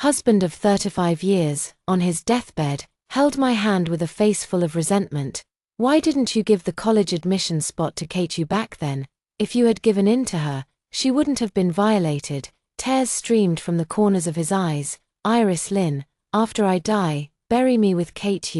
husband of 35 years, on his deathbed, held my hand with a face full of resentment. Why didn't you give the college admission spot to Kate back then? If you had given in to her, she wouldn't have been violated. Tears streamed from the corners of his eyes. Iris Lynn, after I die, bury me with Kate.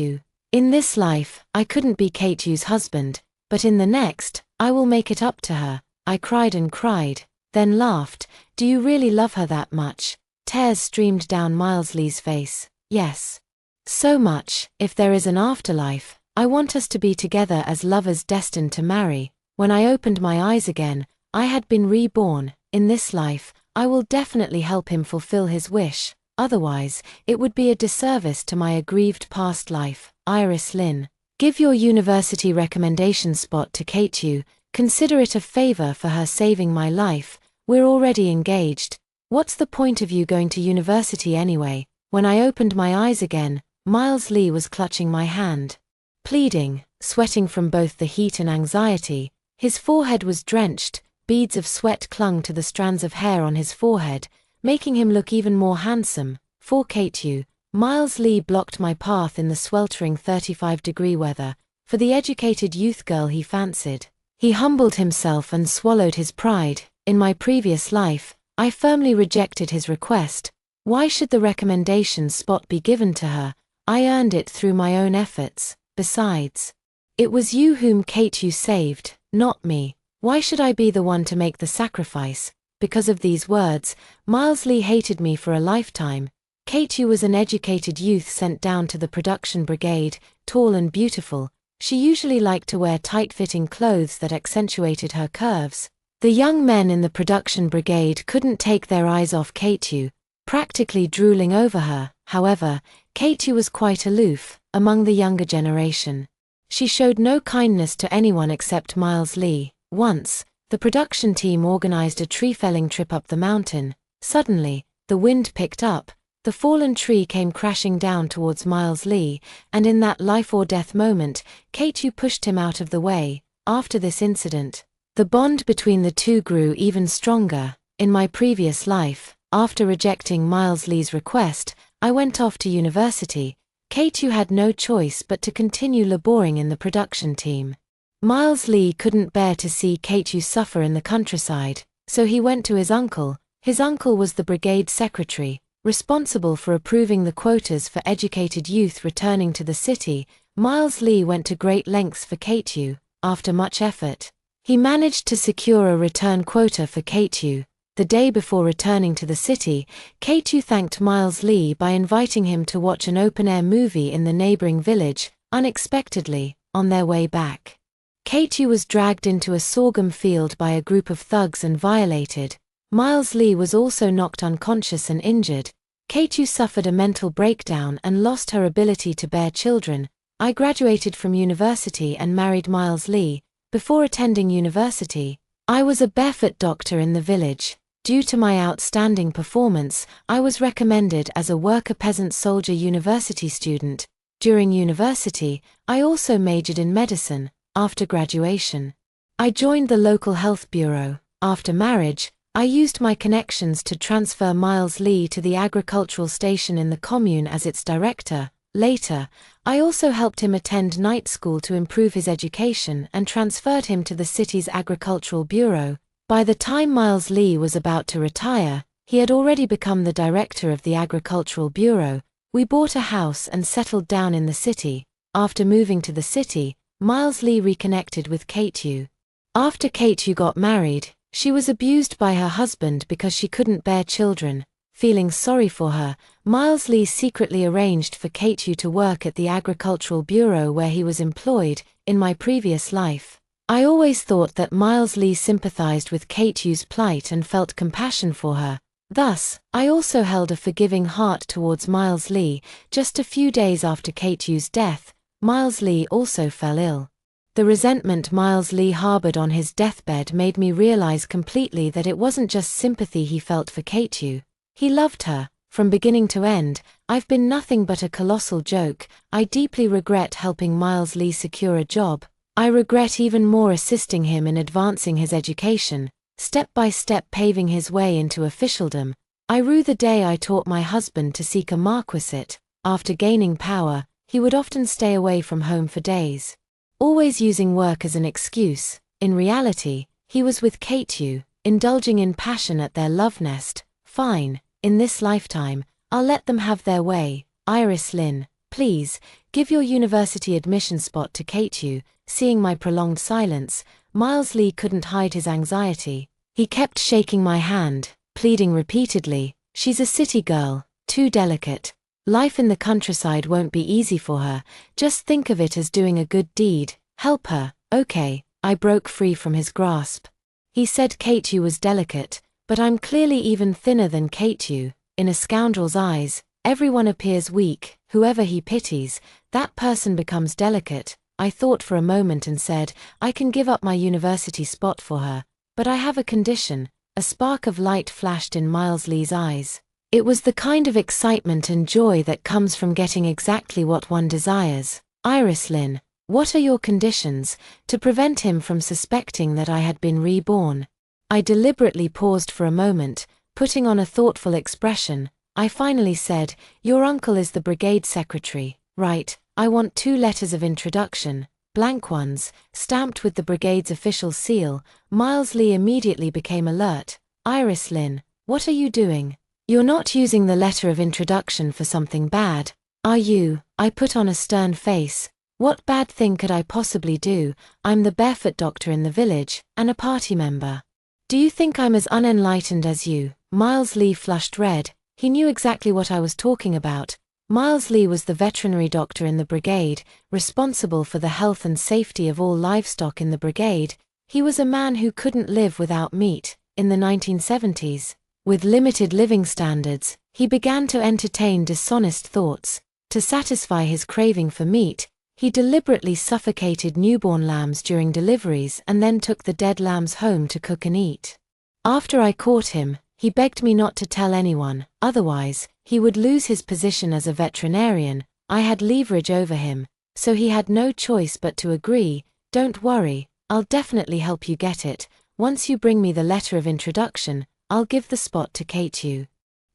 In this life, I couldn't be Kate husband, but in the next, I will make it up to her. I cried and cried, then laughed. Do you really love her that much? Tears streamed down Miles Lee's face. Yes. So much. If there is an afterlife, I want us to be together as lovers destined to marry. When I opened my eyes again, I had been reborn. In this life, I will definitely help him fulfill his wish. Otherwise, it would be a disservice to my aggrieved past life. Iris Lynn, give your university recommendation spot to Kate. Consider it a favor for her saving my life. We're already engaged. What's the point of you going to university anyway? When I opened my eyes again, Miles Lee was clutching my hand. Pleading, sweating from both the heat and anxiety. His forehead was drenched, beads of sweat clung to the strands of hair on his forehead, making him look even more handsome. For Kate, Miles Lee blocked my path in the sweltering 35-degree weather, for the educated youth girl he fancied. He humbled himself and swallowed his pride. In my previous life, I firmly rejected his request. Why should the recommendation spot be given to her? I earned it through my own efforts. Besides, it was you whom Kate saved, not me. Why should I be the one to make the sacrifice? Because of these words, Miles Lee hated me for a lifetime. Kate was an educated youth sent down to the production brigade, tall and beautiful. She usually liked to wear tight-fitting clothes that accentuated her curves. The young men in the production brigade couldn't take their eyes off Kate, practically drooling over her. However, Kate was quite aloof among the younger generation. She showed no kindness to anyone except Miles Lee. Once, the production team organized a tree-felling trip up the mountain. Suddenly, the wind picked up, the fallen tree came crashing down towards Miles Lee, and in that life-or-death moment, Kate pushed him out of the way. After this incident, the bond between the two grew even stronger. In my previous life, after rejecting Miles Lee's request, I went off to university. Kate had no choice but to continue laboring in the production team. Miles Lee couldn't bear to see Kate suffer in the countryside, so he went to his uncle. His uncle was the brigade secretary, responsible for approving the quotas for educated youth returning to the city. Miles Lee went to great lengths for Kate. After much effort, he managed to secure a return quota for Kate. The day before returning to the city, Kate thanked Miles Lee by inviting him to watch an open-air movie in the neighboring village. Unexpectedly, on their way back, Kate was dragged into a sorghum field by a group of thugs and violated. Miles Lee was also knocked unconscious and injured. Kate suffered a mental breakdown and lost her ability to bear children. I graduated from university and married Miles Lee. Before attending university, I was a barefoot doctor in the village. Due to my outstanding performance, I was recommended as a worker peasant soldier university student. During university, I also majored in medicine. After graduation, I joined the local health bureau. After marriage, I used my connections to transfer Miles Lee to the agricultural station in the commune as its director. Later, I also helped him attend night school to improve his education and transferred him to the city's agricultural bureau. By the time Miles Lee was about to retire, he had already become the director of the agricultural bureau. We bought a house and settled down in the city. After moving to the city, Miles Lee reconnected with Kate. After Kate got married, she was abused by her husband because she couldn't bear children. Feeling sorry for her, Miles Lee secretly arranged for Kate to work at the agricultural bureau where he was employed. In my previous life, I always thought that Miles Lee sympathized with Kate's plight and felt compassion for her. Thus, I also held a forgiving heart towards Miles Lee. Just a few days after Kate's death, Miles Lee also fell ill. The resentment Miles Lee harbored on his deathbed made me realize completely that it wasn't just sympathy he felt for Kate. He loved her. From beginning to end, I've been nothing but a colossal joke. I deeply regret helping Miles Lee secure a job. I regret even more assisting him in advancing his education, step by step paving his way into officialdom. I rue the day I taught my husband to seek a marquisate. After gaining power, he would often stay away from home for days, always using work as an excuse. In reality, he was with Kate Yu, indulging in passion at their love nest. Fine, in this lifetime, I'll let them have their way. Iris Lynn, please, give your university admission spot to Kate Yu. Seeing my prolonged silence, Miles Lee couldn't hide his anxiety. He kept shaking my hand, pleading repeatedly, she's a city girl, too delicate. Life in the countryside won't be easy for her, just think of it as doing a good deed, help her. Okay, I broke free from his grasp. He said Kate Yu was delicate, but I'm clearly even thinner than Kate Yu. In a scoundrel's eyes, everyone appears weak. Whoever he pities, that person becomes delicate. I thought for a moment and said, I can give up my university spot for her, but I have a condition. A spark of light flashed in Miles Lee's eyes. It was the kind of excitement and joy that comes from getting exactly what one desires. Iris Lynn, what are your conditions, to prevent him from suspecting that I had been reborn? I deliberately paused for a moment, putting on a thoughtful expression. I finally said, your uncle is the brigade secretary, right? I want 2 letters of introduction, blank ones, stamped with the brigade's official seal. Miles Lee immediately became alert. Iris Lynn, what are you doing? You're not using the letter of introduction for something bad, are you? I put on a stern face. What bad thing could I possibly do? I'm the barefoot doctor in the village, and a party member. Do you think I'm as unenlightened as you? Miles Lee flushed red. He knew exactly what I was talking about. Miles Lee was the veterinary doctor in the brigade, responsible for the health and safety of all livestock in the brigade. He was a man who couldn't live without meat. In the 1970s, with limited living standards, he began to entertain dishonest thoughts. To satisfy his craving for meat, he deliberately suffocated newborn lambs during deliveries and then took the dead lambs home to cook and eat. After I caught him, he begged me not to tell anyone, otherwise, he would lose his position as a veterinarian. I had leverage over him, so he had no choice but to agree. Don't worry, I'll definitely help you get it. Once you bring me the letter of introduction, I'll give the spot to Kate Yu.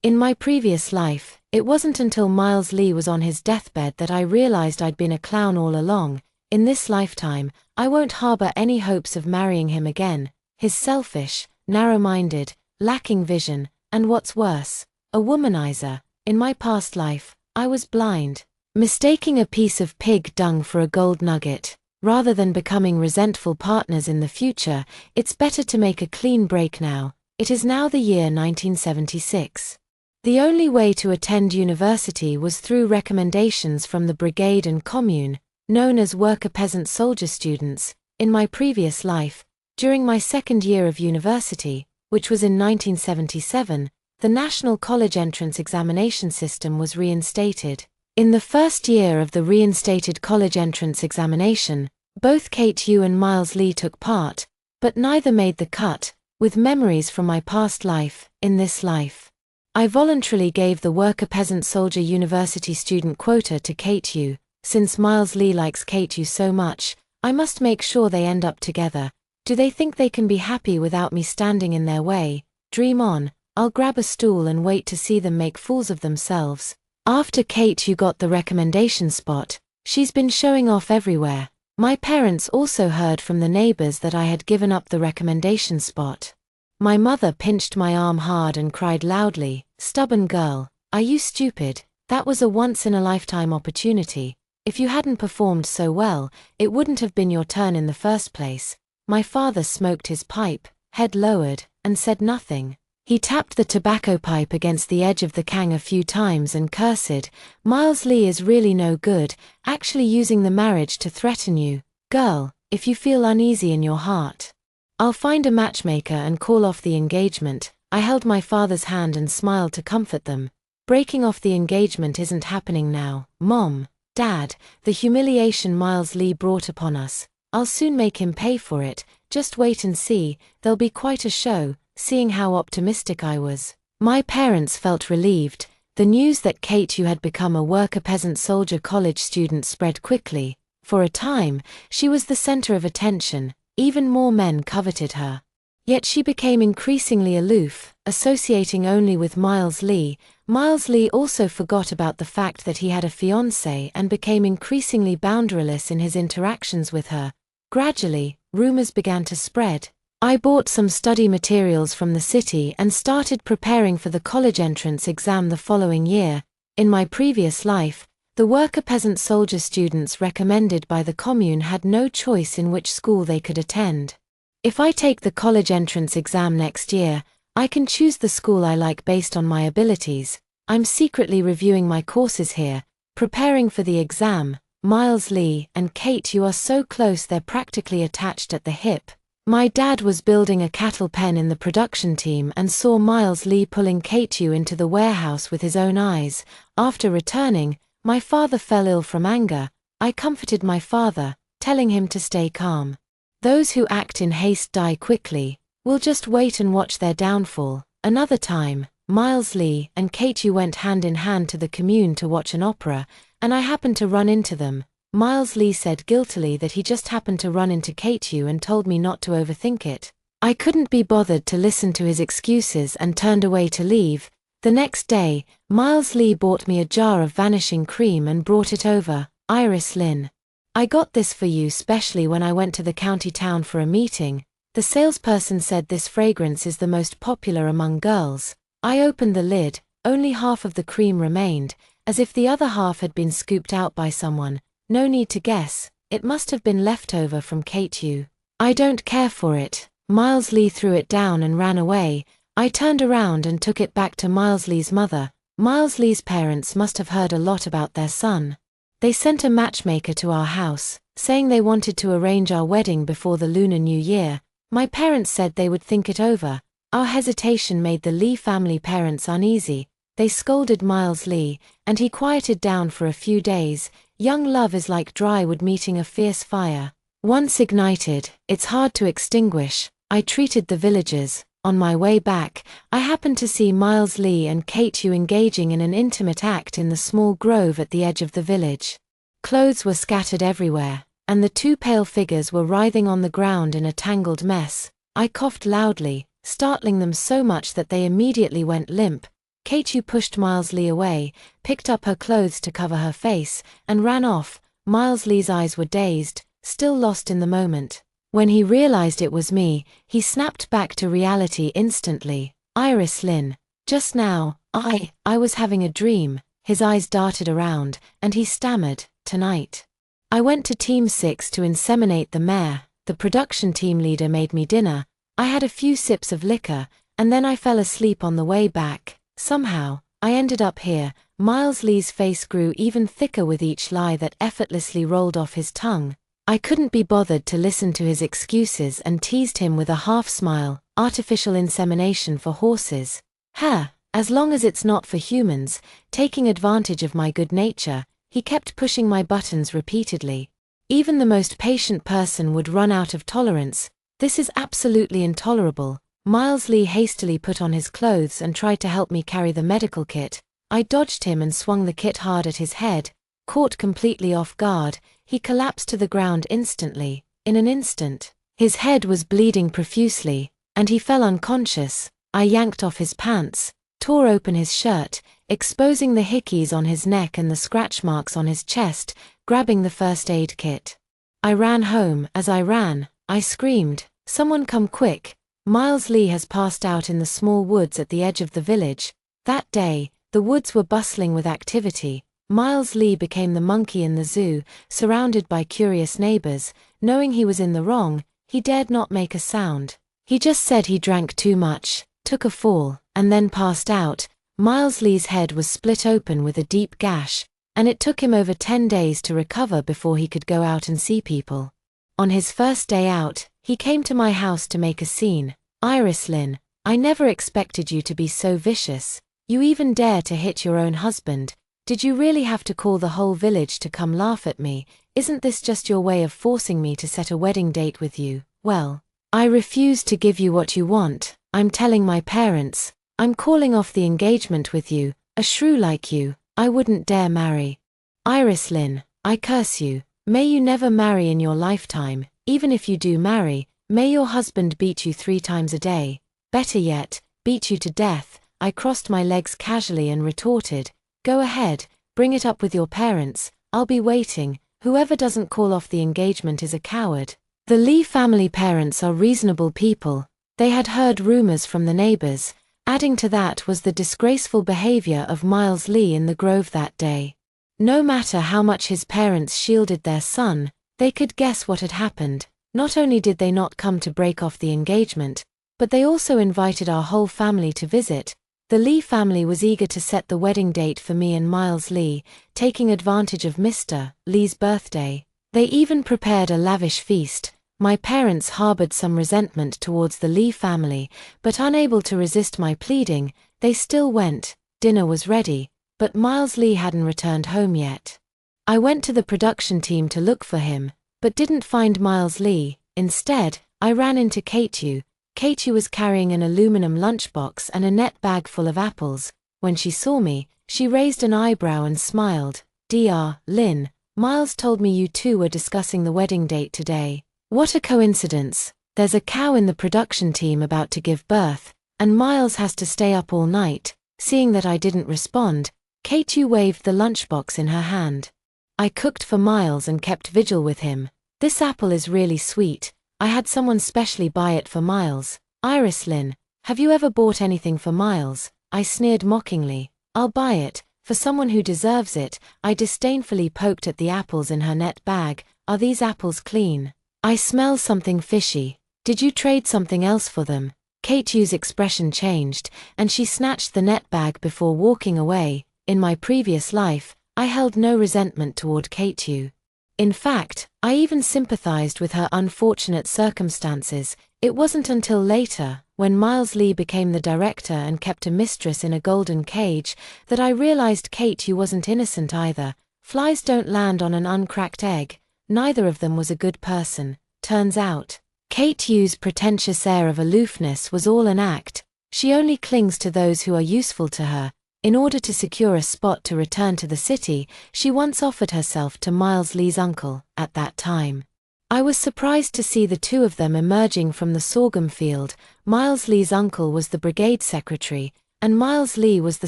In my previous life, it wasn't until Miles Lee was on his deathbed that I realized I'd been a clown all along. In this lifetime, I won't harbor any hopes of marrying him again. He's selfish, narrow-minded, lacking vision, and what's worse, a womanizer. In my past life, I was blind, mistaking a piece of pig dung for a gold nugget. Rather than becoming resentful partners in the future, it's better to make a clean break now. It is now the year 1976. The only way to attend university was through recommendations from the brigade and commune, known as worker peasant soldier students. In my previous life, during my second year of university, which was in 1977, the National College Entrance Examination System was reinstated. In the first year of the reinstated college entrance examination, both Kate Yu and Miles Lee took part, but neither made the cut. With memories from my past life, in this life, I voluntarily gave the worker peasant soldier university student quota to Kate Yu. Since Miles Lee likes Kate Yu so much, I must make sure they end up together. Do they think they can be happy without me standing in their way? Dream on, I'll grab a stool and wait to see them make fools of themselves. After Kate Yu got the recommendation spot, she's been showing off everywhere. My parents also heard from the neighbors that I had given up the recommendation spot. My mother pinched my arm hard and cried loudly, "Stubborn girl, are you stupid? That was a once-in-a-lifetime opportunity. If you hadn't performed so well, it wouldn't have been your turn in the first place." My father smoked his pipe, head lowered, and said nothing. He tapped the tobacco pipe against the edge of the kang a few times and cursed, "Miles Lee is really no good, actually using the marriage to threaten you. Girl, if you feel uneasy in your heart, I'll find a matchmaker and call off the engagement." I held my father's hand and smiled to comfort them. Breaking off the engagement isn't happening now, Mom, Dad. The humiliation Miles Lee brought upon us, I'll soon make him pay for it. Just wait and see, there'll be quite a show. Seeing how optimistic I was, my parents felt relieved. The news that Kate Yu had become a worker peasant soldier college student spread quickly. For a time, she was the center of attention. Even more men coveted her. Yet she became increasingly aloof, associating only with Miles Lee. Miles Lee also forgot about the fact that he had a fiancée and became increasingly boundaryless in his interactions with her. Gradually, rumors began to spread. I bought some study materials from the city and started preparing for the college entrance exam the following year. In my previous life, the worker peasant soldier students recommended by the commune had no choice in which school they could attend. If I take the college entrance exam next year, I can choose the school I like based on my abilities. I'm secretly reviewing my courses here, preparing for the exam. Miles Lee and Kate, you are so close they're practically attached at the hip. My dad was building a cattle pen in the production team and saw Miles Lee pulling Kate into the warehouse with his own eyes. After returning, my father fell ill from anger. I comforted my father, telling him to stay calm. Those who act in haste die quickly. We'll just wait and watch their downfall. Another time, Miles Lee and Kate went hand in hand to the commune to watch an opera, and I happened to run into them. Miles Lee said guiltily that he just happened to run into Kate and told me not to overthink it. I couldn't be bothered to listen to his excuses and turned away to leave. The next day, Miles Lee bought me a jar of vanishing cream and brought it over. Iris Lynn. I got this for you specially when I went to the county town for a meeting. The salesperson said this fragrance is the most popular among girls. I opened the lid, only half of the cream remained, as if the other half had been scooped out by someone. No need to guess, it must have been leftover from Kate. I don't care for it. Miles Lee threw it down and ran away. I turned around and took it back to Miles Lee's mother. Miles Lee's parents must have heard a lot about their son. They sent a matchmaker to our house, saying they wanted to arrange our wedding before the Lunar New Year. My parents said they would think it over. Our hesitation made the Lee family parents uneasy. They scolded Miles Lee, and he quieted down for a few days. Young love is like dry wood meeting a fierce fire. Once ignited, it's hard to extinguish. I treated the villagers. On my way back, I happened to see Miles Lee and Kate engaging in an intimate act in the small grove at the edge of the village. Clothes were scattered everywhere, and the two pale figures were writhing on the ground in a tangled mess. I coughed loudly, startling them so much that they immediately went limp. Kate pushed Miles Lee away, picked up her clothes to cover her face, and ran off. Miles Lee's eyes were dazed, still lost in the moment. When he realized it was me, he snapped back to reality instantly. Iris Lynn. Just now, I was having a dream. His eyes darted around, and he stammered, tonight. I went to Team 6 to inseminate the mare. The production team leader made me dinner. I had a few sips of liquor, and then I fell asleep on the way back. Somehow, I ended up here. Miles Lee's face grew even thicker with each lie that effortlessly rolled off his tongue. I couldn't be bothered to listen to his excuses and teased him with a half smile. Artificial insemination for horses. As long as it's not for humans. Taking advantage of my good nature, he kept pushing my buttons repeatedly. Even the most patient person would run out of tolerance. This is absolutely intolerable. Miles Lee hastily put on his clothes and tried to help me carry the medical kit. I dodged him and swung the kit hard at his head. Caught completely off guard, he collapsed to the ground instantly. In an instant, his head was bleeding profusely, and he fell unconscious. I yanked off his pants, tore open his shirt, exposing the hickeys on his neck and the scratch marks on his chest, grabbing the first aid kit. I ran home. As I ran, I screamed, "Someone come quick! Miles Lee has passed out in the small woods at the edge of the village." That day, the woods were bustling with activity. Miles Lee became the monkey in the zoo, surrounded by curious neighbors. Knowing he was in the wrong, he dared not make a sound. He just said he drank too much, took a fall, and then passed out. Miles Lee's head was split open with a deep gash, and it took him over 10 days to recover before he could go out and see people. On his first day out, he came to my house to make a scene. "Iris Lynn, I never expected you to be so vicious. You even dare to hit your own husband. Did you really have to call the whole village to come laugh at me? Isn't this just your way of forcing me to set a wedding date with you? Well, I refuse to give you what you want. I'm telling my parents. I'm calling off the engagement with you. A shrew like you, I wouldn't dare marry. Iris Lynn, I curse you. May you never marry in your lifetime. Even if you do marry, May your husband beat you 3 times a day. Better yet, beat you to death. I crossed my legs casually and retorted, go ahead, bring it up with your parents, I'll be waiting. Whoever doesn't call off the engagement is a coward. The Lee family parents are reasonable people. They had heard rumors from the neighbors. Adding to that was the disgraceful behavior of Miles Lee in the Grove that day. No matter how much his parents shielded their son, they could guess what had happened. Not only did they not come to break off the engagement, but they also invited our whole family to visit. The Lee family was eager to set the wedding date for me and Miles Lee, taking advantage of Mr. Lee's birthday. They even prepared a lavish feast. My parents harbored some resentment towards the Lee family, but unable to resist my pleading, they still went. Dinner was ready, but Miles Lee hadn't returned home yet. I went to the production team to look for him, but didn't find Miles Lee. Instead, I ran into Kate. Kate was carrying an aluminum lunchbox and a net bag full of apples. When she saw me, she raised an eyebrow and smiled. Dr. Lin, Miles told me you two were discussing the wedding date today. What a coincidence. There's a cow in the production team about to give birth, and Miles has to stay up all night. Seeing that I didn't respond, Kate waved the lunchbox in her hand. I cooked for Miles and kept vigil with him. This apple is really sweet. I had someone specially buy it for Miles. Iris Lynn, have you ever bought anything for Miles? I sneered mockingly. I'll buy it, for someone who deserves it. I disdainfully poked at the apples in her net bag. Are these apples clean? I smell something fishy. Did you trade something else for them? Kate's expression changed, and she snatched the net bag before walking away. In my previous life, I held no resentment toward Kate. In fact, I even sympathized with her unfortunate circumstances. It wasn't until later, when Miles Lee became the director and kept a mistress in a golden cage, that I realized Kate wasn't innocent either. Flies don't land on an uncracked egg. Neither of them was a good person. Turns out, Kate's pretentious air of aloofness was all an act. She only clings to those who are useful to her. In order to secure a spot to return to the city, she once offered herself to Miles Lee's uncle. At that time, I was surprised to see the two of them emerging from the sorghum field. Miles Lee's uncle was the brigade secretary, and Miles Lee was the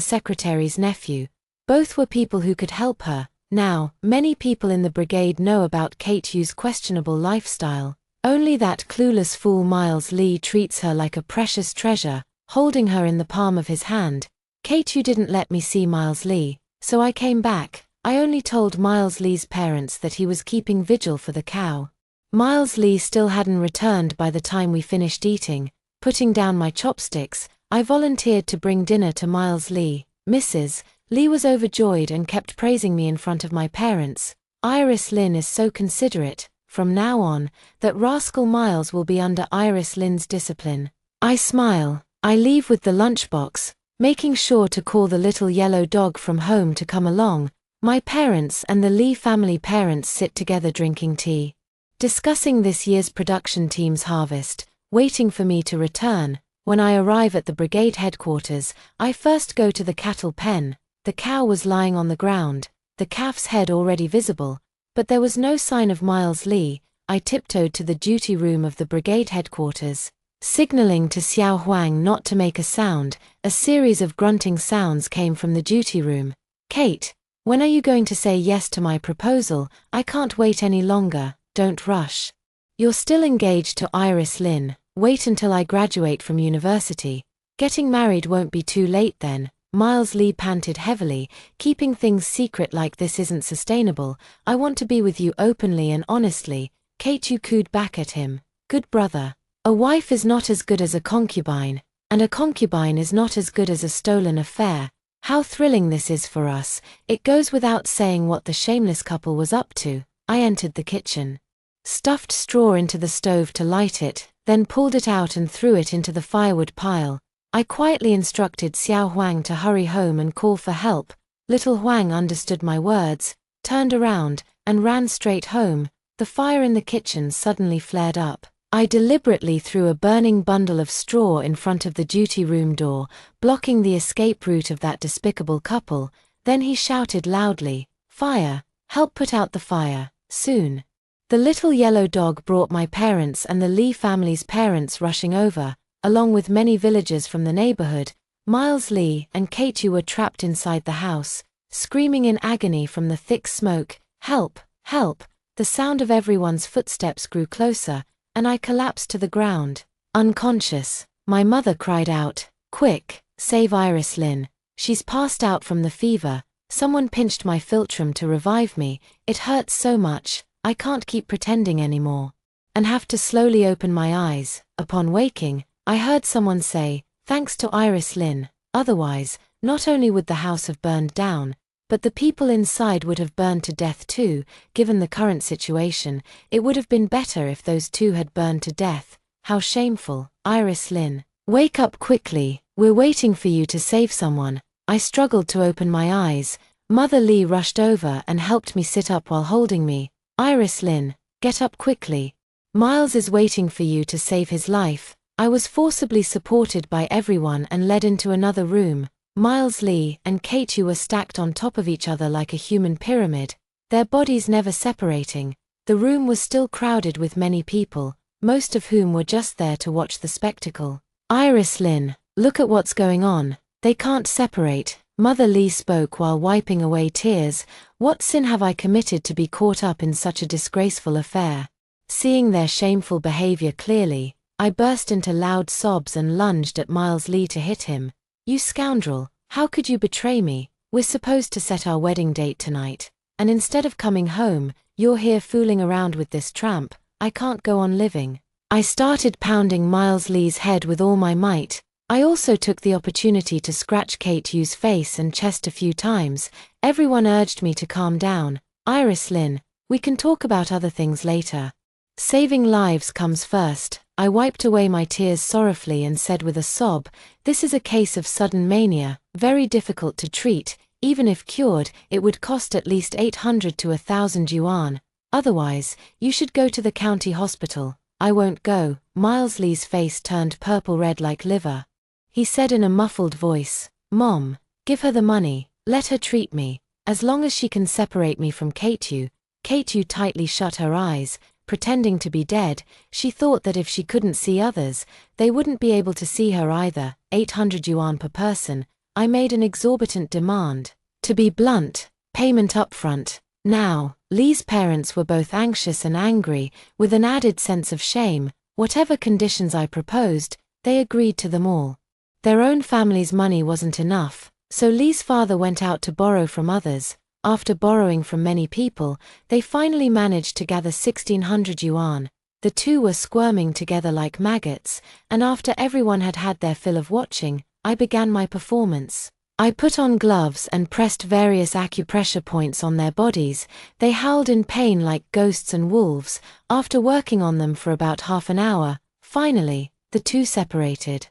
secretary's nephew. Both were people who could help her. Now, many people in the brigade know about Kate's questionable lifestyle. Only that clueless fool Miles Lee treats her like a precious treasure, holding her in the palm of his hand. Kate didn't let me see Miles Lee, so I came back. I only told Miles Lee's parents that he was keeping vigil for the cow. Miles Lee still hadn't returned by the time we finished eating. Putting down my chopsticks, I volunteered to bring dinner to Miles Lee. Mrs. Lee was overjoyed and kept praising me in front of my parents. Iris Lynn is so considerate. From now on, that rascal Miles will be under Iris Lynn's discipline. I smile. I leave with the lunchbox, making sure to call the little yellow dog from home to come along. My parents and the Lee family parents sit together drinking tea, discussing this year's production team's harvest, waiting for me to return. When I arrive at the brigade headquarters, I first go to the cattle pen. The cow was lying on the ground, the calf's head already visible, but there was no sign of Miles Lee. I tiptoed to the duty room of the brigade headquarters, signaling to Xiao Huang not to make a sound. A series of grunting sounds came from the duty room. Kate, when are you going to say yes to my proposal? I can't wait any longer. Don't rush. You're still engaged to Iris Lynn. Wait until I graduate from university. Getting married won't be too late then. Miles Lee panted heavily. Keeping things secret like this isn't sustainable. I want to be with you openly and honestly. Kate cooed back at him. Good brother. A wife is not as good as a concubine, and a concubine is not as good as a stolen affair. How thrilling this is for us. It goes without saying what the shameless couple was up to. I entered the kitchen, stuffed straw into the stove to light it, then pulled it out and threw it into the firewood pile. I quietly instructed Xiao Huang to hurry home and call for help. Little Huang understood my words, turned around, and ran straight home. The fire in the kitchen suddenly flared up. I deliberately threw a burning bundle of straw in front of the duty room door, blocking the escape route of that despicable couple. Then he shouted loudly, "Fire! Help put out the fire, soon!" The little yellow dog brought my parents and the Lee family's parents rushing over, along with many villagers from the neighborhood. Miles Lee and Kate were trapped inside the house, screaming in agony from the thick smoke. Help! Help! The sound of everyone's footsteps grew closer, and I collapsed to the ground, unconscious. My mother cried out, "Quick, save Iris Lynn. She's passed out from the fever." Someone pinched my philtrum to revive me. It hurts so much, I can't keep pretending anymore, and have to slowly open my eyes. Upon waking, I heard someone say, "Thanks to Iris Lynn, otherwise, not only would the house have burned down, but the people inside would have burned to death too. Given the current situation, it would have been better if those two had burned to death. How shameful." Iris Lynn, wake up quickly, we're waiting for you to save someone. I struggled to open my eyes. Mother Lee rushed over and helped me sit up while holding me. "Iris Lynn, get up quickly. Miles is waiting for you to save his life." I was forcibly supported by everyone and led into another room. Miles Lee and Kate were stacked on top of each other like a human pyramid, their bodies never separating. The room was still crowded with many people, most of whom were just there to watch the spectacle. "Iris Lynn, look at what's going on. They can't separate." Mother Lee spoke while wiping away tears. "What sin have I committed to be caught up in such a disgraceful affair?" Seeing their shameful behavior clearly, I burst into loud sobs and lunged at Miles Lee to hit him. "You scoundrel, how could you betray me? We're supposed to set our wedding date tonight, and instead of coming home, you're here fooling around with this tramp. I can't go on living." I started pounding Miles Lee's head with all my might. I also took the opportunity to scratch Kate's face and chest a few times. Everyone urged me to calm down. "Iris Lynn, we can talk about other things later. Saving lives comes first." I wiped away my tears sorrowfully and said with a sob, "This is a case of sudden mania, very difficult to treat. Even if cured, it would cost at least 800 to 1,000 yuan. Otherwise, you should go to the county hospital." "I won't go." Miles Lee's face turned purple-red like liver. He said in a muffled voice, "Mom, give her the money, let her treat me, as long as she can separate me from Kate." Kate tightly shut her eyes, pretending to be dead. She thought that if she couldn't see others, they wouldn't be able to see her either. 800 yuan per person. I made an exorbitant demand. To be blunt, payment upfront. Now, Lee's parents were both anxious and angry, with an added sense of shame. Whatever conditions I proposed, they agreed to them all. Their own family's money wasn't enough, so Lee's father went out to borrow from others. After borrowing from many people, they finally managed to gather 1,600 yuan. The two were squirming together like maggots, and after everyone had had their fill of watching, I began my performance. I put on gloves and pressed various acupressure points on their bodies. They howled in pain like ghosts and wolves. After working on them for about half an hour, finally, the two separated.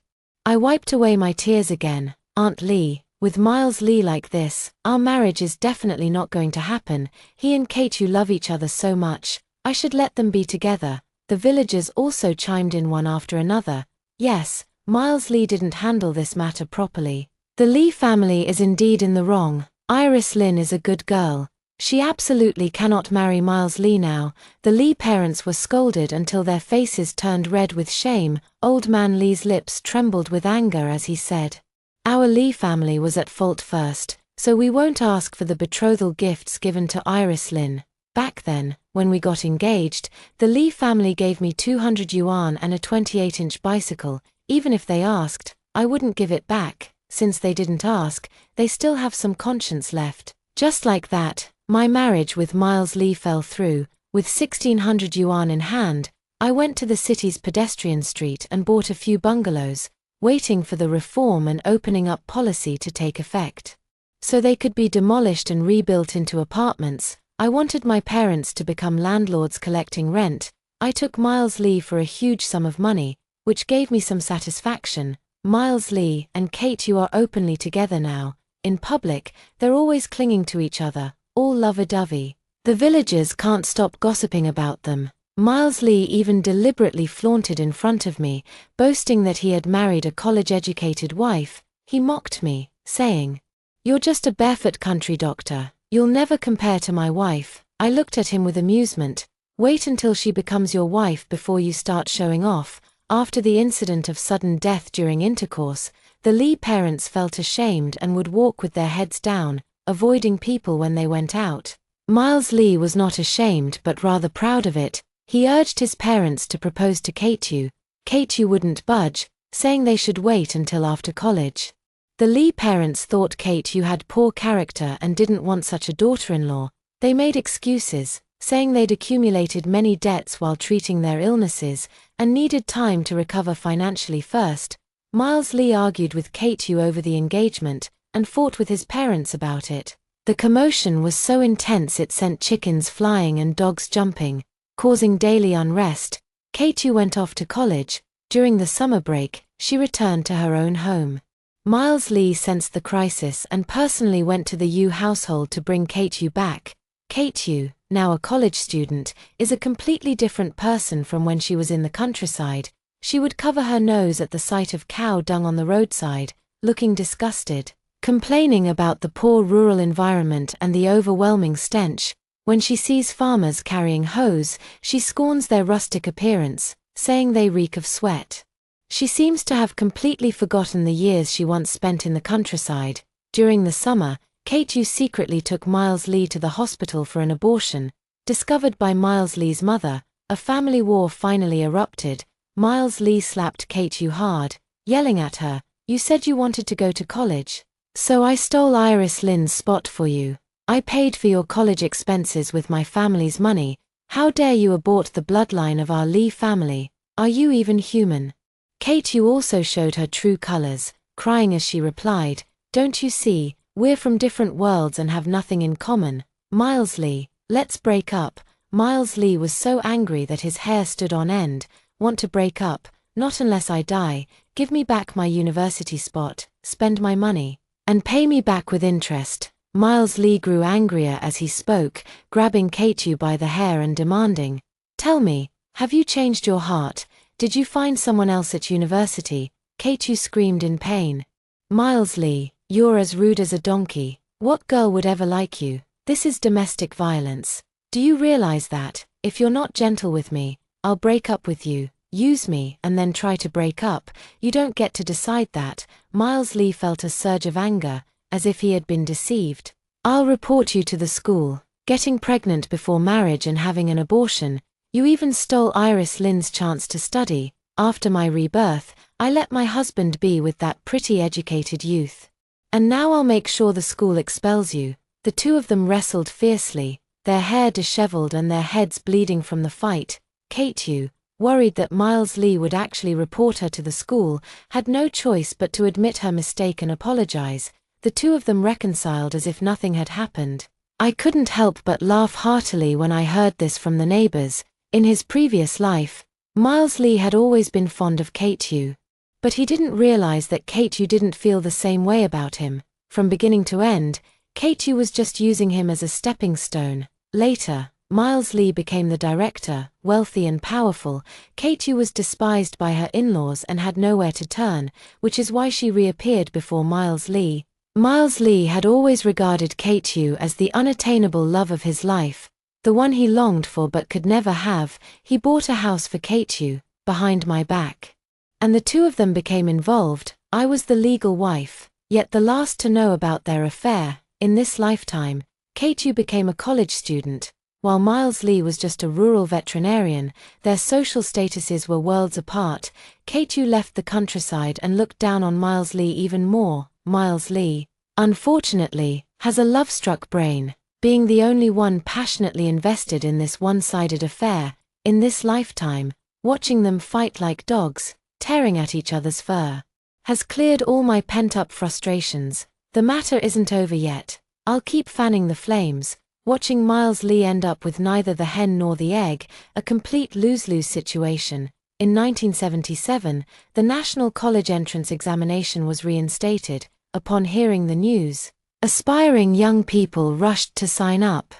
I wiped away my tears again. "Aunt Lee, with Miles Lee like this, our marriage is definitely not going to happen. He and Kate love each other so much, I should let them be together." The villagers also chimed in one after another. "Yes, Miles Lee didn't handle this matter properly. The Lee family is indeed in the wrong. Iris Lynn is a good girl. She absolutely cannot marry Miles Lee now." The Lee parents were scolded until their faces turned red with shame. Old man Lee's lips trembled with anger as he said, "Our Lee family was at fault first, so we won't ask for the betrothal gifts given to Iris Lynn. Back then, when we got engaged, the Lee family gave me 200 yuan and a 28-inch bicycle. Even if they asked, I wouldn't give it back. Since they didn't ask, they still have some conscience left." Just like that, my marriage with Miles Lee fell through. With 1,600 yuan in hand, I went to the city's pedestrian street and bought a few bungalows, waiting for the reform and opening up policy to take effect, so they could be demolished and rebuilt into apartments. I wanted my parents to become landlords collecting rent. I took Miles Lee for a huge sum of money, which gave me some satisfaction. Miles Lee and Kate are openly together now. In public, they're always clinging to each other, all lovey-dovey. The villagers can't stop gossiping about them. Miles Lee even deliberately flaunted in front of me, boasting that he had married a college-educated wife. He mocked me, saying, "You're just a barefoot country doctor. You'll never compare to my wife." I looked at him with amusement. Wait until she becomes your wife before you start showing off. After the incident of sudden death during intercourse, the Lee parents felt ashamed and would walk with their heads down, avoiding people when they went out. Miles Lee was not ashamed but rather proud of it. He urged his parents to propose to Kate-Yu. Kate-Yu wouldn't budge, saying they should wait until after college. The Lee parents thought Kate-Yu had poor character and didn't want such a daughter-in-law. They made excuses, saying they'd accumulated many debts while treating their illnesses and needed time to recover financially first. Miles Lee argued with Kate-Yu over the engagement and fought with his parents about it. The commotion was so intense it sent chickens flying and dogs jumping, causing daily unrest. Kate-Yu went off to college. During the summer break, she returned to her own home. Miles Lee sensed the crisis and personally went to the Yu household to bring Kate-Yu back. Kate-Yu, now a college student, is a completely different person from when she was in the countryside. She would cover her nose at the sight of cow dung on the roadside, looking disgusted, complaining about the poor rural environment and the overwhelming stench. When she sees farmers carrying hoes, she scorns their rustic appearance, saying they reek of sweat. She seems to have completely forgotten the years she once spent in the countryside. During the summer, Kate-Yu secretly took Miles Lee to the hospital for an abortion. Discovered by Miles Lee's mother, a family war finally erupted. Miles Lee slapped Kate-Yu hard, yelling at her, "You said you wanted to go to college. So I stole Iris Lynn's spot for you. I paid for your college expenses with my family's money. How dare you abort the bloodline of our Lee family? Are you even human?" Kate-Yu also showed her true colors, crying as she replied, "Don't you see, we're from different worlds and have nothing in common. Miles Lee, let's break up." Miles Lee was so angry that his hair stood on end. "Want to break up? Not unless I die. Give me back my university spot, spend my money, and pay me back with interest." Miles Lee grew angrier as he spoke, grabbing Kate-Yu by the hair and demanding, "Tell me, have you changed your heart? Did you find someone else at university?" Kate-Yu screamed in pain. "Miles Lee, you're as rude as a donkey. What girl would ever like you? This is domestic violence. Do you realize that, if you're not gentle with me, I'll break up with you, use me, and then try to break up? You don't get to decide that." Miles Lee felt a surge of anger, as if he had been deceived. "I'll report you to the school. Getting pregnant before marriage and having an abortion. You even stole Iris Lynn's chance to study. After my rebirth, I let my husband be with that pretty educated youth. And now I'll make sure the school expels you." The two of them wrestled fiercely, their hair disheveled and their heads bleeding from the fight. Kate-Yu, worried that Miles Lee would actually report her to the school, had no choice but to admit her mistake and apologize. The two of them reconciled as if nothing had happened. I couldn't help but laugh heartily when I heard this from the neighbors. In his previous life, Miles Lee had always been fond of Kate-Yu. But he didn't realize that Kate-Yu didn't feel the same way about him. From beginning to end, Kate-Yu was just using him as a stepping stone. Later, Miles Lee became the director, wealthy and powerful. Kate-Yu was despised by her in-laws and had nowhere to turn, which is why she reappeared before Miles Lee. Miles Lee had always regarded Kate-Yu as the unattainable love of his life, the one he longed for but could never have. He bought a house for Kate-Yu, behind my back. And the two of them became involved. I was the legal wife, yet the last to know about their affair. In this lifetime, Kate-Yu became a college student, while Miles Lee was just a rural veterinarian. Their social statuses were worlds apart. Kate-Yu left the countryside and looked down on Miles Lee even more. Miles Lee, unfortunately, has a love-struck brain, being the only one passionately invested in this one-sided affair. In this lifetime, watching them fight like dogs, tearing at each other's fur, has cleared all my pent-up frustrations. The matter isn't over yet. I'll keep fanning the flames, watching Miles Lee end up with neither the hen nor the egg, a complete lose-lose situation. In 1977, the National College Entrance Examination was reinstated. Upon hearing the news, aspiring young people rushed to sign up.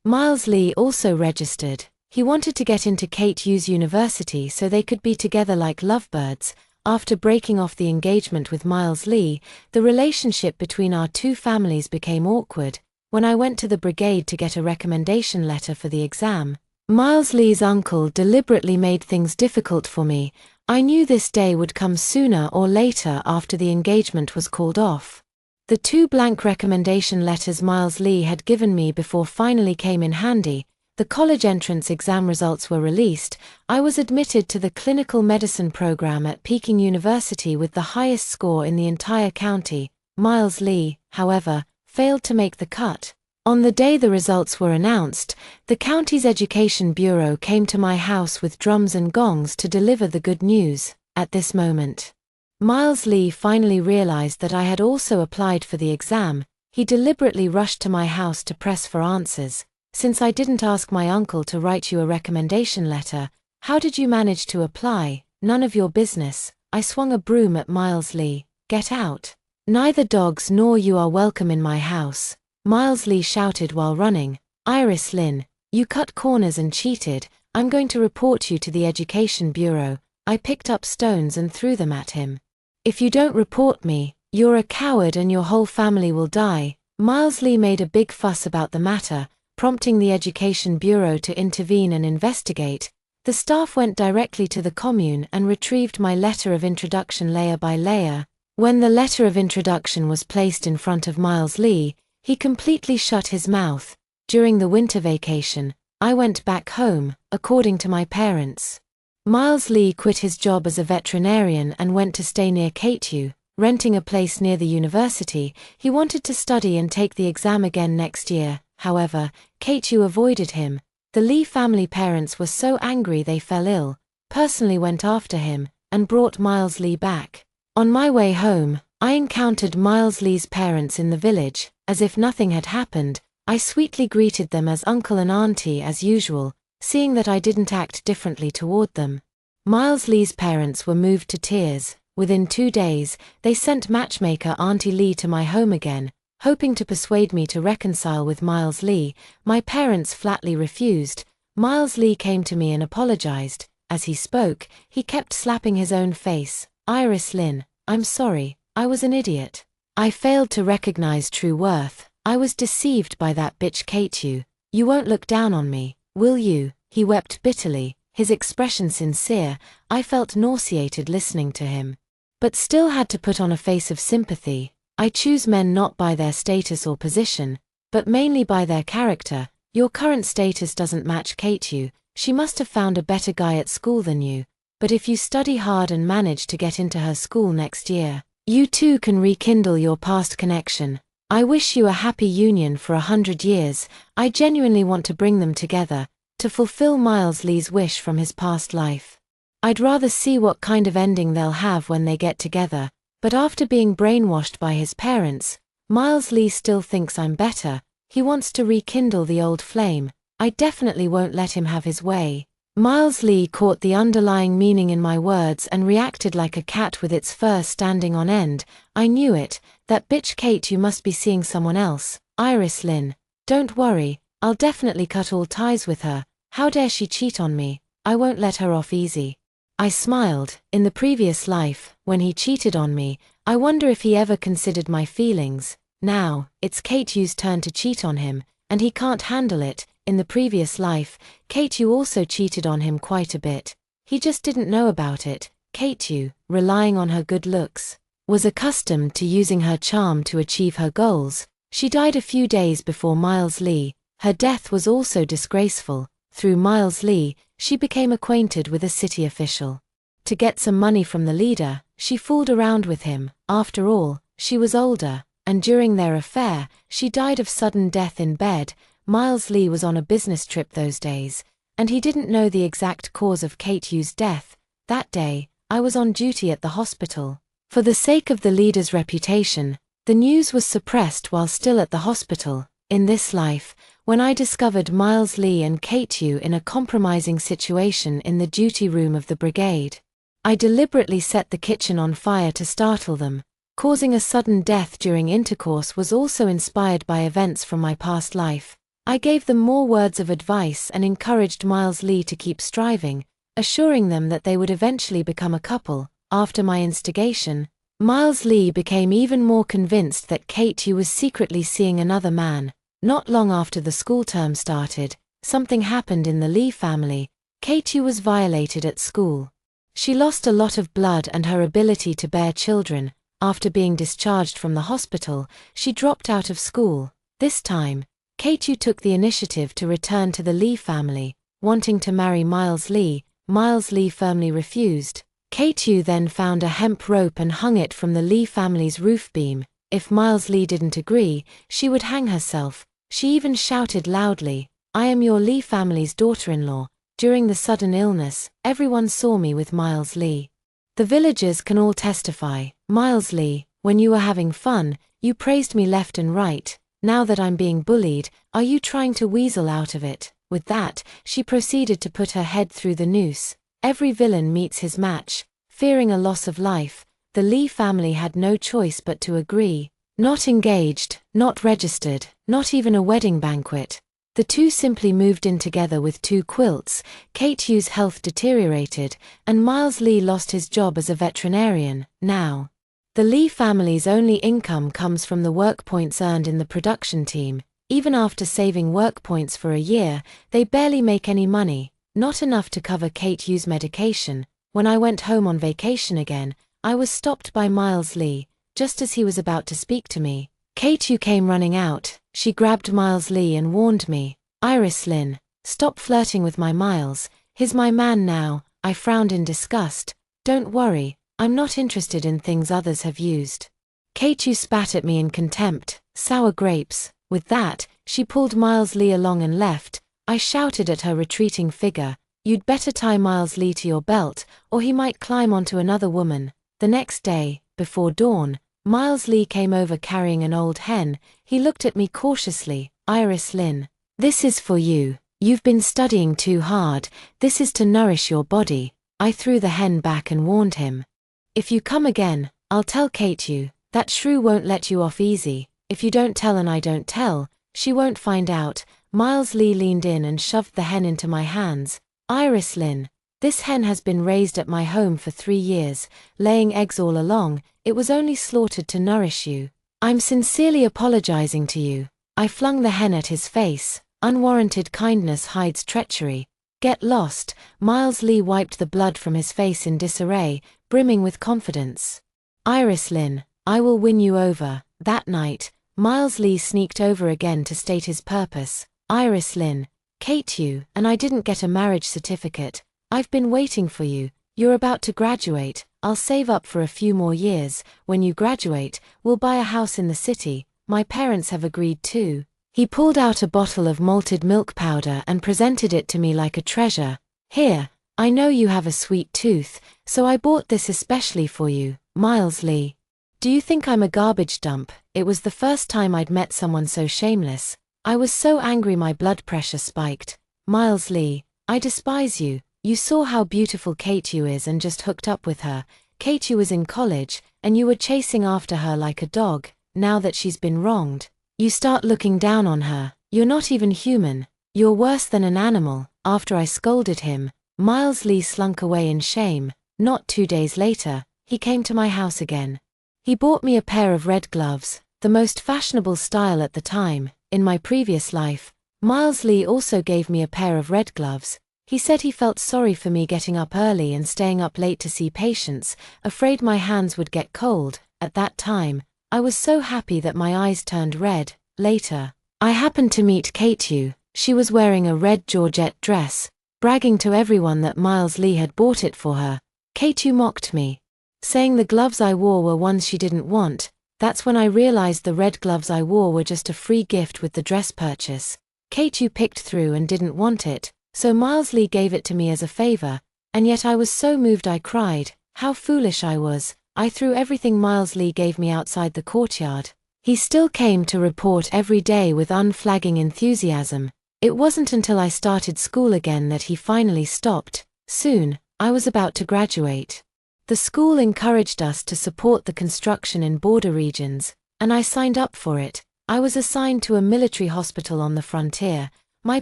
Miles Lee also registered. He wanted to get into Kate-Yu's university so they could be together like lovebirds. After breaking off the engagement with Miles Lee, the relationship between our two families became awkward. When I went to the brigade to get a recommendation letter for the exam, Miles Lee's uncle deliberately made things difficult for me. I knew this day would come sooner or later after the engagement was called off. The 2 blank recommendation letters Miles Lee had given me before finally came in handy. The college entrance exam results were released. I was admitted to the clinical medicine program at Peking University with the highest score in the entire county. Miles Lee, however, failed to make the cut. On the day the results were announced, the county's education bureau came to my house with drums and gongs to deliver the good news. At this moment, Miles Lee finally realized that I had also applied for the exam. He deliberately rushed to my house to press for answers. "Since I didn't ask my uncle to write you a recommendation letter, how did you manage to apply? None of your business." I swung a broom at Miles Lee. "Get out. Neither dogs nor you are welcome in my house," Miles Lee shouted while running. "Iris Lynn, you cut corners and cheated. I'm going to report you to the Education Bureau." I picked up stones and threw them at him. "If you don't report me, you're a coward and your whole family will die." Miles Lee made a big fuss about the matter, prompting the Education Bureau to intervene and investigate. The staff went directly to the commune and retrieved my letter of introduction layer by layer. When the letter of introduction was placed in front of Miles Lee, he completely shut his mouth. During the winter vacation, I went back home, according to my parents. Miles Lee quit his job as a veterinarian and went to stay near KTU, renting a place near the university. He wanted to study and take the exam again next year. However, KTU avoided him. The Lee family parents were so angry they fell ill, personally went after him, and brought Miles Lee back. On my way home, I encountered Miles Lee's parents in the village. As if nothing had happened, I sweetly greeted them as uncle and auntie as usual, seeing that I didn't act differently toward them. Miles Lee's parents were moved to tears. Within 2 days, they sent matchmaker Auntie Lee to my home again, hoping to persuade me to reconcile with Miles Lee. My parents flatly refused. Miles Lee came to me and apologized. As he spoke, he kept slapping his own face. "Iris Lynn, I'm sorry, I was an idiot. I failed to recognize true worth. I was deceived by that bitch KTU. You won't look down on me, will you?" He wept bitterly, his expression sincere. I felt nauseated listening to him, but still had to put on a face of sympathy. "I choose men not by their status or position, but mainly by their character. Your current status doesn't match KTU. She must have found a better guy at school than you. But if you study hard and manage to get into her school next year, you too can rekindle your past connection. I wish you a happy union for 100 years. I genuinely want to bring them together, to fulfill Miles Lee's wish from his past life. I'd rather see what kind of ending they'll have when they get together." But after being brainwashed by his parents, Miles Lee still thinks I'm better. He wants to rekindle the old flame. I definitely won't let him have his way. Miles Lee caught the underlying meaning in my words and reacted like a cat with its fur standing on end. "I knew it. That bitch Kate, you must be seeing someone else. Iris Lynn. Don't worry, I'll definitely cut all ties with her. How dare she cheat on me? I won't let her off easy." I smiled. In the previous life, when he cheated on me, I wonder if he ever considered my feelings. Now, it's KTU's turn to cheat on him, and he can't handle it. In the previous life, KTU also cheated on him quite a bit. He just didn't know about it. KTU, relying on her good looks, was accustomed to using her charm to achieve her goals. She died a few days before Miles Lee. Her death was also disgraceful. Through Miles Lee, she became acquainted with a city official. To get some money from the leader, she fooled around with him. After all, she was older, and during their affair, she died of sudden death in bed. Miles Lee was on a business trip those days, and he didn't know the exact cause of KTU's death. That day, I was on duty at the hospital. For the sake of the leader's reputation, the news was suppressed while still at the hospital. In this life, when I discovered Miles Lee and KTU in a compromising situation in the duty room of the brigade, I deliberately set the kitchen on fire to startle them. Causing a sudden death during intercourse was also inspired by events from my past life. I gave them more words of advice and encouraged Miles Lee to keep striving, assuring them that they would eventually become a couple. After my instigation, Miles Lee became even more convinced that KTU was secretly seeing another man. Not long after the school term started, something happened in the Lee family. Kate was violated at school. She lost a lot of blood and her ability to bear children. After being discharged from the hospital, she dropped out of school. This time, Kate took the initiative to return to the Lee family, wanting to marry Miles Lee. Miles Lee firmly refused. Kate then found a hemp rope and hung it from the Lee family's roof beam. If Miles Lee didn't agree, she would hang herself. She even shouted loudly, "I am your Lee family's daughter-in-law." During the sudden illness, everyone saw me with Miles Lee. The villagers can all testify. "Miles Lee, when you were having fun, you praised me left and right. Now that I'm being bullied, are you trying to weasel out of it?" With that, she proceeded to put her head through the noose. Every villain meets his match. Fearing a loss of life, the Lee family had no choice but to agree. Not engaged, not registered, not even a wedding banquet. The two simply moved in together with 2 quilts. Kate's health deteriorated, and Miles Lee lost his job as a veterinarian. Now, the Lee family's only income comes from the work points earned in the production team. Even after saving work points for a year, they barely make any money, not enough to cover Kate's medication. When I went home on vacation again, I was stopped by Miles Lee, just as he was about to speak to me. Kate came running out. She grabbed Miles Lee and warned me, "Iris Lynn, stop flirting with my Miles. He's my man now." I frowned in disgust. "Don't worry, I'm not interested in things others have used." Kate spat at me in contempt. Sour grapes. With that, she pulled Miles Lee along and left. I shouted at her retreating figure, "You'd better tie Miles Lee to your belt, or he might climb onto another woman." The next day, before dawn, Miles Lee came over carrying an old hen. He looked at me cautiously. "Iris Lynn, this is for you. You've been studying too hard. This is to nourish your body." I threw the hen back and warned him, "If you come again, I'll tell Kate that shrew won't let you off easy. If you don't tell and I don't tell, she won't find out." Miles Lee leaned in and shoved the hen into my hands. "Iris Lynn, this hen has been raised at my home for 3 years, laying eggs all along. It was only slaughtered to nourish you. I'm sincerely apologizing to you." I flung the hen at his face. Unwarranted kindness hides treachery. "Get lost." Miles Lee wiped the blood from his face in disarray, brimming with confidence. "Iris Lynn, I will win you over." That night, Miles Lee sneaked over again to state his purpose. "Iris Lynn, Kate and I didn't get a marriage certificate. I've been waiting for you. You're about to graduate. I'll save up for a few more years. When you graduate, we'll buy a house in the city. My parents have agreed too." He pulled out a bottle of malted milk powder and presented it to me like a treasure. "Here, I know you have a sweet tooth, so I bought this especially for you, Miles Lee. Do you think I'm a garbage dump?" It was the first time I'd met someone so shameless. I was so angry my blood pressure spiked. "Miles Lee, I despise you. You saw how beautiful Kate is and just hooked up with her. Kate was in college, and you were chasing after her like a dog. Now that she's been wronged, you start looking down on her. You're not even human. You're worse than an animal." After I scolded him, Miles Lee slunk away in shame. Not 2 days later, he came to my house again. He bought me a pair of red gloves, the most fashionable style at the time. In my previous life, Miles Lee also gave me a pair of red gloves. He said he felt sorry for me getting up early and staying up late to see patients, afraid my hands would get cold. At that time, I was so happy that my eyes turned red. Later, I happened to meet Kate. She was wearing a red georgette dress, bragging to everyone that Miles Lee had bought it for her. Kate mocked me, saying the gloves I wore were ones she didn't want. That's when I realized the red gloves I wore were just a free gift with the dress purchase. Kate picked through and didn't want it, so Miles Lee gave it to me as a favor, and yet I was so moved I cried. How foolish I was. I threw everything Miles Lee gave me outside the courtyard. He still came to report every day with unflagging enthusiasm. It wasn't until I started school again that he finally stopped. Soon, I was about to graduate. The school encouraged us to support the construction in border regions, and I signed up for it. I was assigned to a military hospital on the frontier. My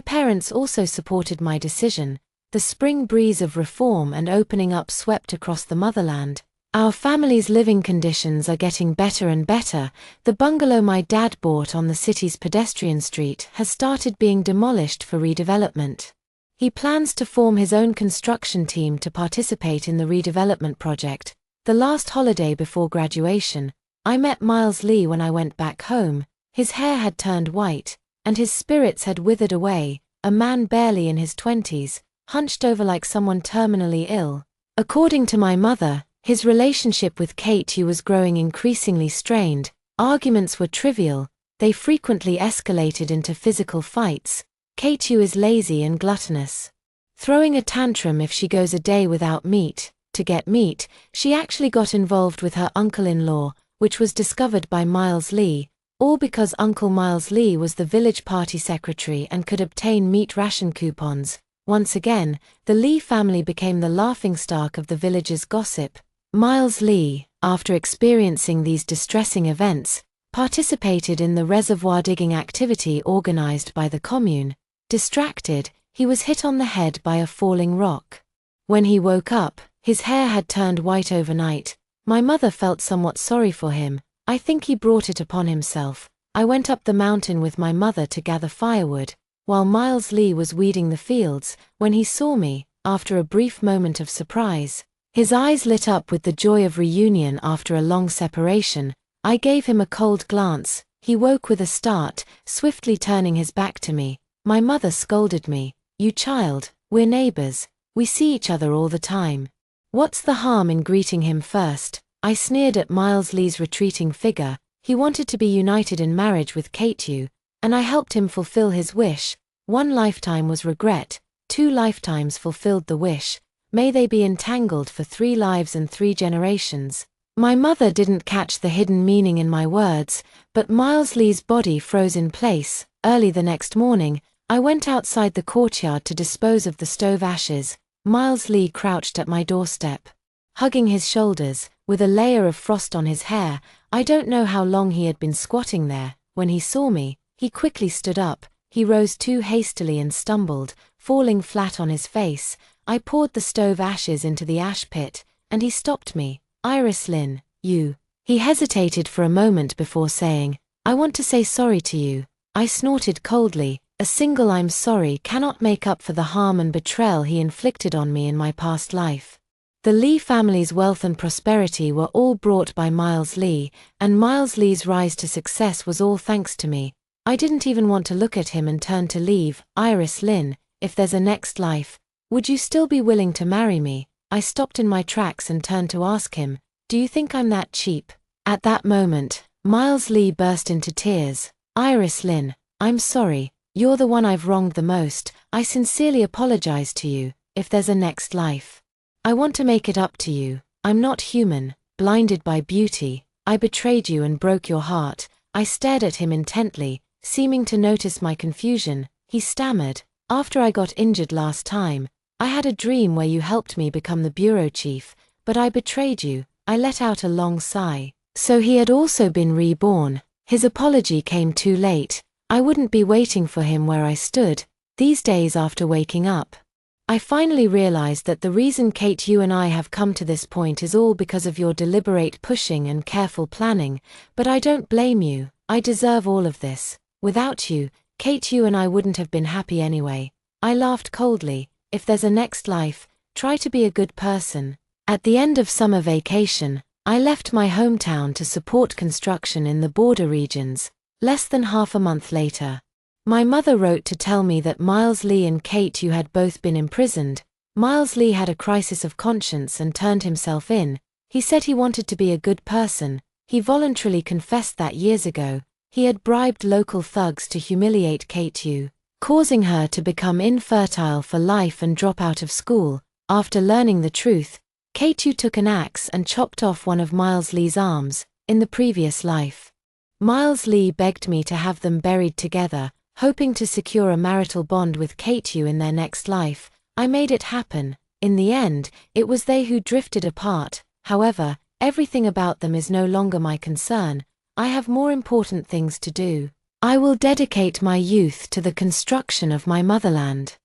parents also supported my decision. The spring breeze of reform and opening up swept across the motherland. Our family's living conditions are getting better and better. The bungalow my dad bought on the city's pedestrian street has started being demolished for redevelopment. He plans to form his own construction team to participate in the redevelopment project. The last holiday before graduation, I met Miles Lee when I went back home. His hair had turned white, and his spirits had withered away, a man barely in his 20s, hunched over like someone terminally ill. According to my mother, his relationship with Kate was growing increasingly strained. Arguments were trivial, they frequently escalated into physical fights. Kate is lazy and gluttonous, throwing a tantrum if she goes a day without meat. To get meat, she actually got involved with her uncle-in-law, which was discovered by Miles Lee, all because Uncle Miles Lee was the village party secretary and could obtain meat ration coupons. Once again, the Lee family became the laughingstock of the village's gossip. Miles Lee, after experiencing these distressing events, participated in the reservoir digging activity organized by the commune. Distracted, he was hit on the head by a falling rock. When he woke up, his hair had turned white overnight. My mother felt somewhat sorry for him. I think he brought it upon himself. I went up the mountain with my mother to gather firewood, while Miles Lee was weeding the fields. When he saw me, after a brief moment of surprise, his eyes lit up with the joy of reunion after a long separation. I gave him a cold glance. He woke with a start, swiftly turning his back to me. My mother scolded me. "You child, we're neighbors. We see each other all the time. What's the harm in greeting him first?" I sneered at Miles Lee's retreating figure. He wanted to be united in marriage with Kate, and I helped him fulfill his wish. 1 lifetime was regret, 2 lifetimes fulfilled the wish. May they be entangled for 3 lives and 3 generations. My mother didn't catch the hidden meaning in my words, but Miles Lee's body froze in place. Early the next morning, I went outside the courtyard to dispose of the stove ashes. Miles Lee crouched at my doorstep, hugging his shoulders, with a layer of frost on his hair. I don't know how long he had been squatting there. When he saw me, he quickly stood up. He rose too hastily and stumbled, falling flat on his face. I poured the stove ashes into the ash pit, and he stopped me. "Iris Lynn, you..." He hesitated for a moment before saying, "I want to say sorry to you." I snorted coldly. A single "I'm sorry" cannot make up for the harm and betrayal he inflicted on me in my past life. The Lee family's wealth and prosperity were all brought by Miles Lee, and Miles Lee's rise to success was all thanks to me. I didn't even want to look at him and turned to leave. "Iris Lynn, if there's a next life, would you still be willing to marry me?" I stopped in my tracks and turned to ask him, "Do you think I'm that cheap?" At that moment, Miles Lee burst into tears. "Iris Lynn, I'm sorry. You're the one I've wronged the most. I sincerely apologize to you. If there's a next life, I want to make it up to you. I'm not human, blinded by beauty. I betrayed you and broke your heart." I stared at him intently, seeming to notice my confusion. He stammered, "After I got injured last time, I had a dream where you helped me become the bureau chief, but I betrayed you." I let out a long sigh. So he had also been reborn. His apology came too late. I wouldn't be waiting for him where I stood. These days after waking up, I finally realized that the reason Kate, you and I have come to this point is all because of your deliberate pushing and careful planning, but I don't blame you. I deserve all of this. Without you, Kate, you and I wouldn't have been happy anyway. I laughed coldly. If there's a next life, try to be a good person. At the end of summer vacation, I left my hometown to support construction in the border regions. Less than half a month later, my mother wrote to tell me that Miles Lee and Kate, you had both been imprisoned. Miles Lee had a crisis of conscience and turned himself in. He said he wanted to be a good person. He voluntarily confessed that years ago, he had bribed local thugs to humiliate Kate, causing her to become infertile for life and drop out of school. After learning the truth, Kate took an axe and chopped off one of Miles Lee's arms. In the previous life, Miles Lee begged me to have them buried together, hoping to secure a marital bond with Kate in their next life. I made it happen. In the end, it was they who drifted apart. However, everything about them is no longer my concern. I have more important things to do. I will dedicate my youth to the construction of my motherland.